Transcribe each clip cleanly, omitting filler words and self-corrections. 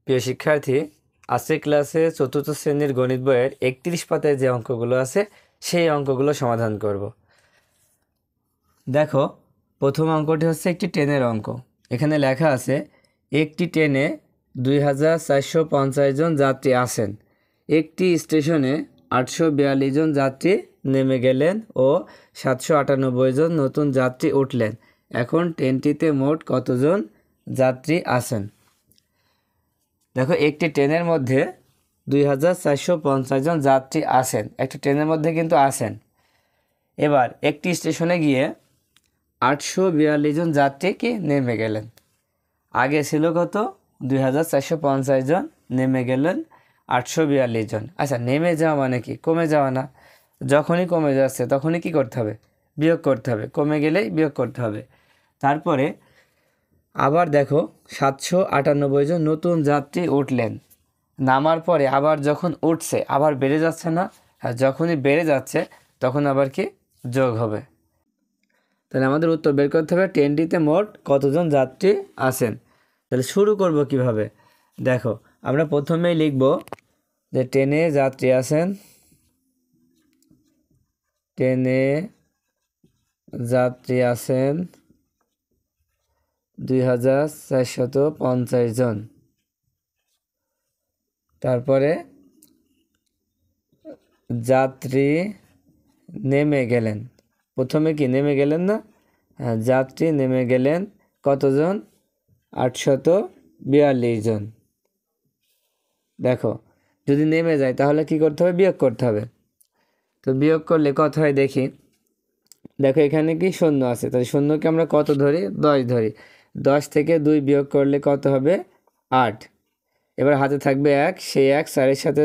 প্রিয় শিক্ষার্থী, আজকের ক্লাসে চতুর্থ শ্রেণীর গণিত বইয়ের 31 পাতায় যে অঙ্কগুলো আছে সেই অঙ্কগুলো সমাধান করব। দেখো, প্রথম অঙ্কটি হচ্ছে একটি ট্রেনের অঙ্ক। এখানে লেখা আছে একটি ট্রেনে 2450 জন যাত্রী আসেন। একটি স্টেশনে 842 জন যাত্রী নেমে গেলেন ও 798 জন নতুন যাত্রী উঠলেন। এখন ট্রেনটিতে মোট কতজন যাত্রী আসেন? দেখো, একটি ট্রেনের মধ্যে 2450 জন যাত্রী আসেন। একটি ট্রেনের মধ্যে কিন্তু আসেন। এবার একটি স্টেশনে গিয়ে 842 জন যাত্রী কি নেমে গেলেন। আগে ছিল কত? 2450 জন, নেমে গেলেন 842 জন। আচ্ছা, নেমে যাওয়া মানে কি? কমে যাওয়া না? যখনই কমে যাচ্ছে তখনই কি করতে হবে? বিয়োগ করতে হবে। কমে গেলেই বিয়োগ করতে হবে। তারপরে আবার দেখো, 798 জন নতুন যাত্রী উঠলেন। নামার পরে আবার যখন উঠছে আবার বেড়ে যাচ্ছে না? আর যখনই বেড়ে যাচ্ছে তখন আবার কি যোগ হবে। তাহলে আমাদের উত্তর বের করতে হবে ট্রেনটিতে মোট কতজন যাত্রী আসেন। তাহলে শুরু করব কিভাবে? দেখো, আমরা প্রথমেই লিখব যে ট্রেনে যাত্রী আসেন, ট্রেনে যাত্রী আসেন 2450 জন। তারপরে যাত্রী নেমে গেলেন। প্রথমে কি নেমে গেলেন না? হ্যাঁ, যাত্রী নেমে গেলেন কতজন? 842 জন। দেখো, যদি নেমে যায় তাহলে কি করতে হবে? বিয়োগ করতে হবে। তো বিয়োগ করলে কত হয় দেখি। দেখো, এখানে কি শূন্য আছে, তাহলে শূন্যকে আমরা কত ধরি? 10 ধরি। 10 থেকে 2 বিয়োগ করলে কত হবে? 8। এবার হাতে থাকবে 1, সেই 1 4-এর সাথে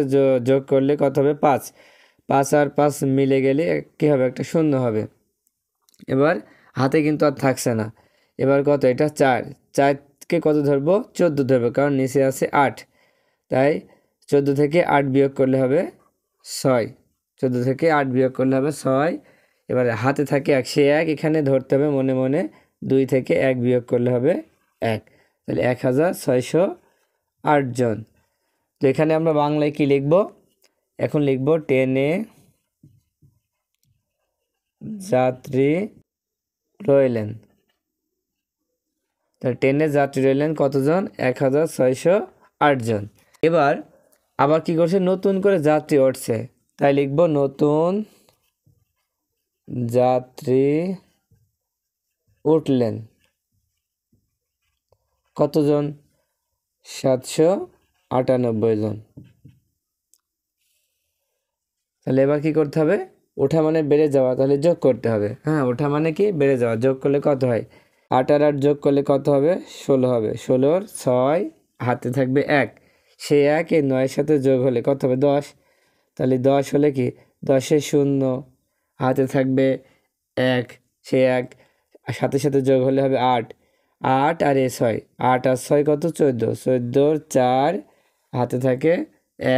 যোগ করলে কত হবে? 5। 5 আর 5 মিলে গেলে কী হবে? একটা শূন্য হবে। এবার হাতে কিন্তু আর থাকছে না। এবার কত? এটা 4। 4কে কত ধরবো? 14 ধরবো, কারণ নিচে আছে 8। তাই 14 থেকে 8 বিয়োগ করলে হবে 6। 14 থেকে 8 বিয়োগ করলে হবে 6। এবার হাতে থাকে 1, সে 1 এখানে ধরতে হবে মনে মনে। 2 থেকে 1 বিয়োগ করলে হবে 1। তাহলে 1608 জন। তো এখানে আমরা বাংলায় কি লিখব? এখন লিখব ট্রেনে যাত্রী রইলেন। তাহলে ট্রেনে যাত্রী রইলেন কতজন? 1608 জন। এবার আবার কি করছে? নতুন করে যাত্রী উঠছে, তাই লিখব নতুন যাত্রী উঠলেন কতজন? 798 জন। তাহলে এবার কি করতে হবে? ওঠা মানে বেড়ে যাওয়া, তাহলে যোগ করতে হবে। হ্যাঁ, ওঠা মানে কি? বেড়ে যাওয়া। যোগ করলে কত হয়? 8 আর 8 যোগ করলে কত হবে? 16 হবে। 16-র 6, হাতে থাকবে 1, সেই 1 এই 9-এর সাথে যোগ হলে কত হবে? 10। তাহলে 10 হলে কি? 10-এর 0, হাতে থাকবে 1, সেই 1 সাথে সাথে যোগ হলে হবে 8। 8 আর 6, 8 আর 6 কত? 14। 14-র 4, হাতে থাকে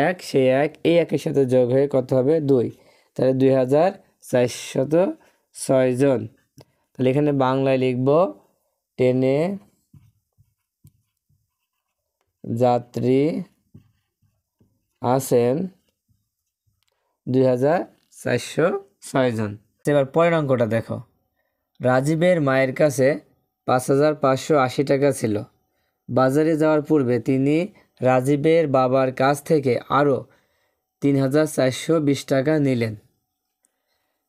1, সেই 1 এই 1-এর সাথে যোগ হয়ে কত হবে? 2। তাহলে 2406 জন। তাহলে এখানে বাংলায় লিখব ট্রেনে যাত্রী আসেন 2406 জন। এবার পরের অঙ্কটা দেখো। রাজীবের মায়ের কাছে 5580 টাকা ছিল। বাজারে যাওয়ার পূর্বে তিনি রাজীবের বাবার কাছ থেকে আরও 3420 টাকা নিলেন।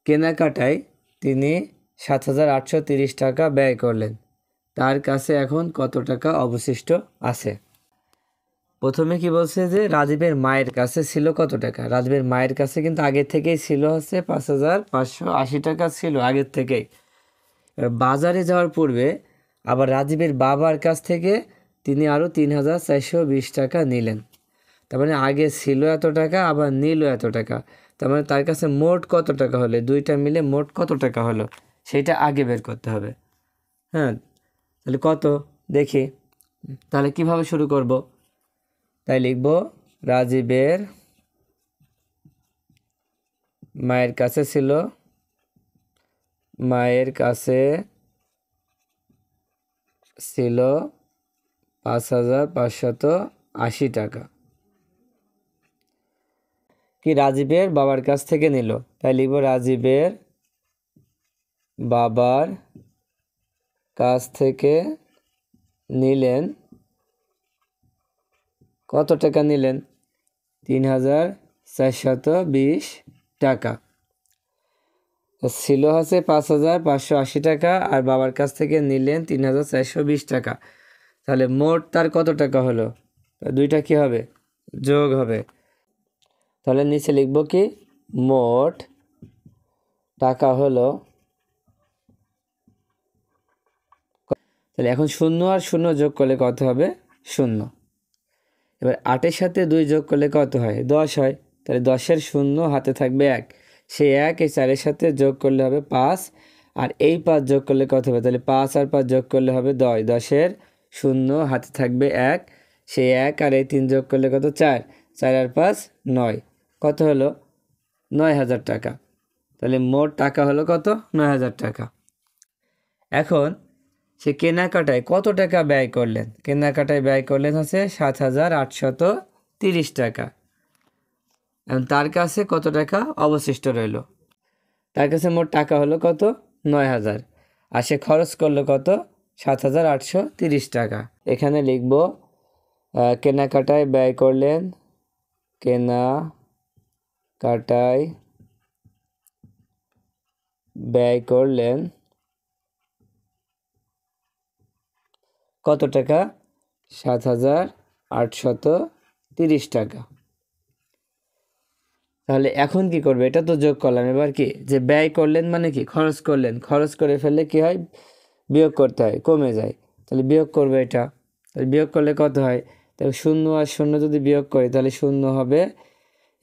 কেনাকাটায় তিনি 7830 টাকা ব্যয় করলেন। তার কাছে এখন কত টাকা অবশিষ্ট আছে? প্রথমে কি বলছে? যে রাজীবের মায়ের কাছে ছিল কত টাকা? রাজীবের মায়ের কাছে কিন্তু আগের থেকেই ছিল হচ্ছে 5580 টাকা ছিল আগের থেকেই। বাজারে যাওয়ার পূর্বে আবার রাজীবের বাবার কাছ থেকে তিনি আরও 3420 টাকা নিলেন। তার মানে আগে ছিল এত টাকা, আবার নিল এত টাকা। তার মানে তার কাছে মোট কত টাকা হলে? দুইটা মিলে মোট কত টাকা হলো সেটা আগে বের করতে হবে। হ্যাঁ, তাহলে কত দেখি। তাহলে কিভাবে শুরু করব? তাই লিখব রাজীবের মায়ের কাছে ছিল, মায়ের কাছে ছিল 5580 80 টাকা। কি রাজীবের বাবার কাছ থেকে নিল, তাই লিখব রাজীবের বাবার কাছ থেকে নিলেন, কত টাকা নিলেন? 3420 টাকা। ছিল হচ্ছে 5580 টাকা, আর বাবার কাছ থেকে নিলেন 3420 টাকা। তাহলে মোট তার কত টাকা হলো? দুইটা কি হবে? যোগ হবে। তাহলে নিচে লিখব কি মোট টাকা হলো, তাহলে এখন 0 আর 0 যোগ করলে কত হবে? 0। এবার 8-এর সাথে 2 যোগ করলে কত হয়? 10 হয়। তাহলে 10-এর 0 হাতে থাকবে 1, সেই 1 এই 4-এর সাথে যোগ করলে হবে 5, আর এই 5 যোগ করলে কত হবে? তাহলে 5 আর 5 যোগ করলে হবে 10, 10-এর 0 হাতে থাকবে 1, সেই 1 আর এই 3 যোগ করলে কত? 4, 4 আর 5 9, কত হলো? 9000 টাকা। তাহলে মোট টাকা হলো কত? 9000 টাকা। এখন সে কেনাকাটায় কত টাকা ব্যয় করলেন? কেনাকাটায় ব্যয় করলেন হচ্ছে 7830 টাকা। এখন তার কাছে কত টাকা অবশিষ্ট রইল? তার কাছে মোট টাকা হলো কত? 9000, আর সে খরচ করলো কত? 7830 টাকা। এখানে লিখব কেনাকাটায় ব্যয় করলেন, কেনাকাটায় ব্যয় করলেন কত টাকা? 7830 টাকা। তাহলে এখন কি করবে? এটা তো যোগ করলাম, এবার কি যে ব্যয় করলেন মানে কি? খরচ করলেন, খরচ করে ফেললে কি হয়? বিয়োগ করতে হয়, কমে যায়। তাহলে বিয়োগ করবে এটা, তাহলে বিয়োগ করলে কত হয়? তাহলে 0 আর 0 যদি বিয়োগ করি তাহলে 0 হবে।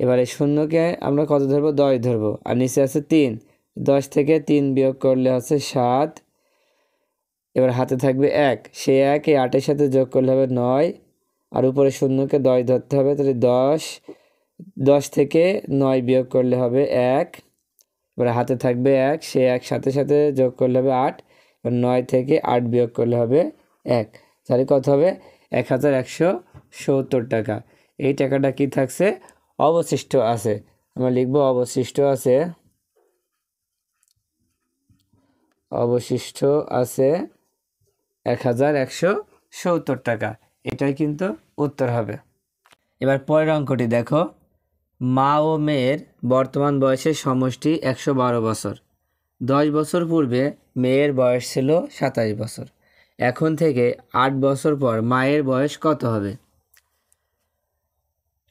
এবারে 0কে আমরা কত ধরবো? 10 ধরবো, আর নিচে আছে 3, 10 থেকে 3 বিয়োগ করলে হচ্ছে 7, এবার হাতে থাকবে 1, সেই 1 এই 8-এর সাথে যোগ করলে হবে 9, আর উপরে 0কে 10 ধরতে হবে, তাহলে 10 থেকে 9 বিয়োগ করলে হবে 1, এবার হাতে থাকবে 1, সেই 1 সাথে সাথে যোগ করলে হবে 8, এবার 9 থেকে 8 বিয়োগ করলে হবে 1, তাহলে কত হবে? 1170 টাকা। এই টাকাটা কি থাকছে? অবশিষ্ট আছে। আমরা লিখব অবশিষ্ট আছে, অবশিষ্ট আছে 1170 টাকা। এটাই কিন্তু উত্তর হবে। এবার পরের অঙ্কটি দেখো, মা ও মেয়ের বর্তমান বয়সের সমষ্টি 112 বছর। 10 বছর পূর্বে মেয়ের বয়স ছিল 27 বছর। এখন থেকে 8 বছর পর মায়ের বয়স কত হবে?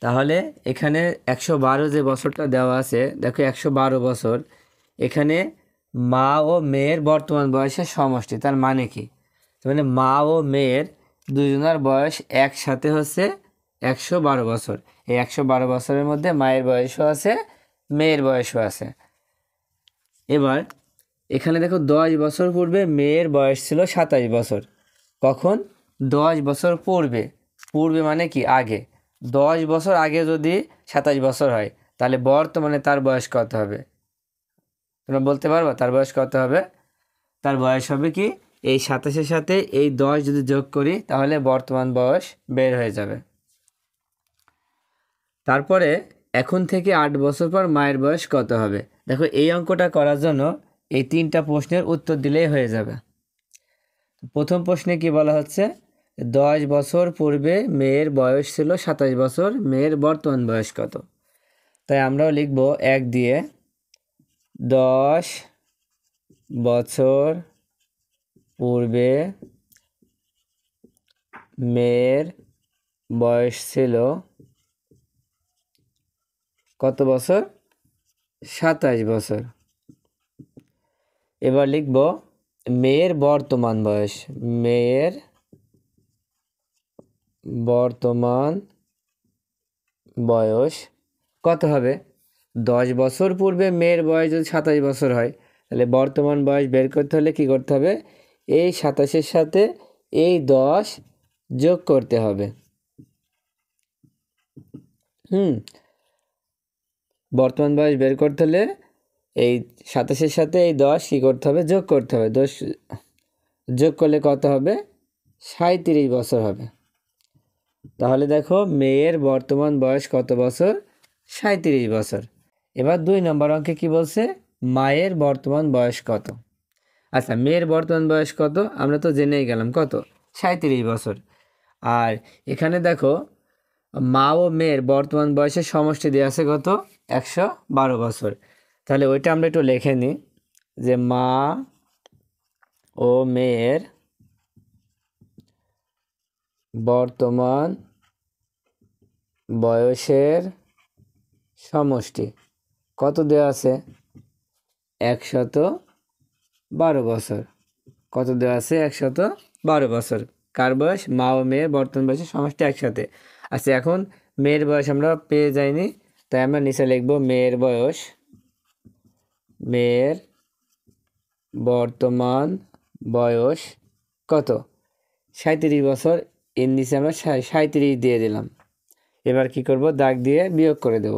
তাহলে এখানে 112 যে বছরটা দেওয়া আছে, দেখো 112 বছর, এখানে মা ও মেয়ের বর্তমান বয়সের সমষ্টি, তার মানে কি? মানে মা ও মেয়ের দুজনের বয়স একসাথে হচ্ছে 112 বছর। এই 112 বছরের মধ্যে মায়ের বয়সও আছে, মেয়ের বয়সও আছে। এবার এখানে দেখো 10 বছর পূর্বে মেয়ের বয়স ছিল 27 বছর। কখন? 10 বছর পূর্বে। পূর্বে মানে কি? আগে। 10 বছর আগে যদি 27 বছর হয়, তাহলে বর্তমানে তার বয়স কত হবে? তোমরা বলতে পারবা তার বয়স কত হবে? তার বয়স হবে কি, এই 27-এর সাথে এই 10 যদি যোগ করি তাহলে বর্তমান বয়স বের হয়ে যাবে। তারপরে এখন থেকে 8 বছর পর মায়ের বয়স কত হবে? দেখো এই অঙ্কটা করার জন্য এই 3টা প্রশ্নের উত্তর দিলেই হয়ে যাবে। প্রথম প্রশ্নে কি বলা হচ্ছে? 10 বছর পূর্বে মেয়ের বয়স ছিল 27 বছর, মেয়ের বর্তমান বয়স কত? তাই আমরাও লিখব 1 দিয়ে 10 বছর পূর্বে মেয়ের বয়স ছিল কত বছর? 27 বছর। এবার লিখব মেয়ের বর্তমান বয়স, মেয়ের বর্তমান বয়স কত হবে? 10 বছর পূর্বে মেয়ের বয়স যদি 27 বছর হয়, তাহলে বর্তমান বয়স বের করতে হলে কি করতে হবে? এই 27-এর সাথে এই 10 যোগ করতে হবে। বর্তমান বয়স বের করতে হলে এই 27-এর সাথে এই 10 কি করতে হবে? যোগ করতে হবে। 10 যোগ করলে কত হবে? 37 বছর হবে। তাহলে দেখো মেয়ের বর্তমান বয়স কত বছর? 37 বছর। এবার 2 নম্বর অঙ্কে কি বলছে? মায়ের বর্তমান বয়স কত? আচ্ছা, মেয়ের বর্তমান বয়স কত আমরা তো জেনেই গেলাম, কত? 37 বছর। আর এখানে দেখো মা ও মেয়ের বর্তমান বয়সের সমষ্টি দেওয়া আছে কত? 112 বছর। তাহলে ওইটা আমরা একটু লিখে নিই যে মা ও মেয়ের বর্তমান বয়সের সমষ্টি কত দেওয়া আছে? 112 বছর। কত দেওয়া আছে? 112 বছর। কার বয়স? মা ও মেয়ের বর্তমান বয়সের সমষ্টি একসাথে। আচ্ছা, এখন মেয়ের বয়স আমরা পেয়ে যাইনি, তাই আমরা নিচে লিখব মেয়ের বয়স, মেয়ের বর্তমান বয়স কত? 37 বছর। এর নিচে আমরা 37 দিয়ে দিলাম। এবার কি করব? দাগ দিয়ে বিয়োগ করে দেব।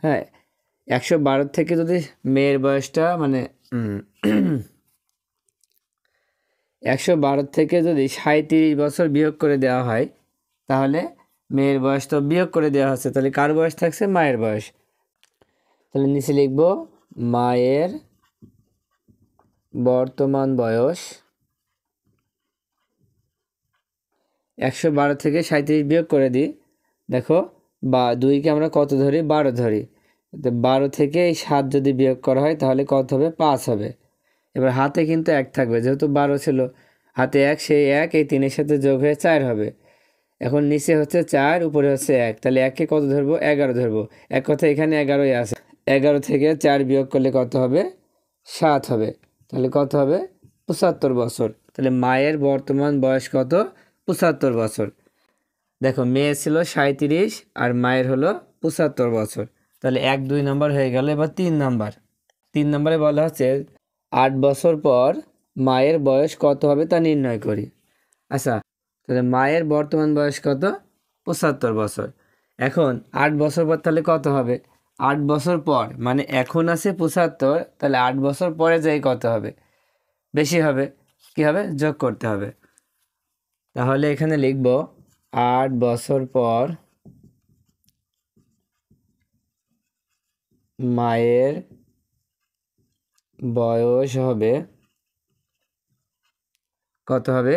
হ্যাঁ, 112 থেকে যদি মেয়ের বয়সটা 112 থেকে যদি 37 বছর বিয়োগ করে দেওয়া হয়, তাহলে মেয়ের বয়স তো বিয়োগ করে দেওয়া হচ্ছে, তাহলে কার বয়স থাকছে? মায়ের বয়স। তাহলে নিচে লিখব মায়ের বর্তমান বয়স। 112 থেকে 37 বিয়োগ করে দিই। দেখো 2কে আমরা কত ধরি? 12 ধরি। তো 12 থেকে এই 7 যদি বিয়োগ করা হয় তাহলে কত হবে? 5 হবে। এবার হাতে কিন্তু 1 থাকবে, যেহেতু 12 ছিল হাতে 1, সেই 1 এই 3-এর সাথে যোগ হয়ে 4 হবে। এখন নিচে হচ্ছে 4, উপরে হচ্ছে 1, তাহলে 1কে কত ধরবো? 11 ধরবো। এক কথা এখানে 11ই আছে। 11 থেকে 4 বিয়োগ করলে কত হবে? 7 হবে। তাহলে কত হবে? 75 বছর। তাহলে মায়ের বর্তমান বয়স কত? 75 বছর। দেখো মেয়ে ছিল 37 আর মায়ের হলো 75 বছর। তাহলে 1-2 নম্বর হয়ে গেল। এবার 3 নম্বর। 3 নম্বরে বলা হচ্ছে 8 বছর পর মায়ের বয়স কত হবে তা নির্ণয় করি। আচ্ছা, তাহলে মায়ের বর্তমান বয়স কত? 75 বছর। এখন 8 বছর পর তাহলে কত হবে? 8 বছর পর মানে এখন আছে 75, তাহলে 8 বছর পরে যাই কত হবে? বেশি হবে। কি হবে? যোগ করতে হবে। তাহলে এখানে লিখব 8 বছর পর মায়ের বয়স হবে কত হবে?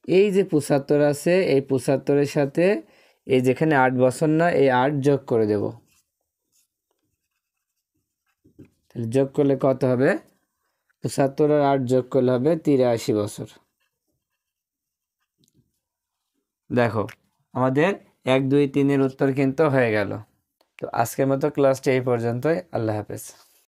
এই যে 75 আছে, এই 75-এর সাথে এই যেখানে 8 বছর না, এই 8 যোগ করে দেব। তাহলে যোগ করলে কত হবে? 75 আর 8 যোগ করলে হবে 83 বছর। দেখো আমাদের 1, 2, 3-এর উত্তর কিন্তু হয়ে গেল। তো আজকের মতো ক্লাসটা এই পর্যন্তই। আল্লাহ হাফেজ।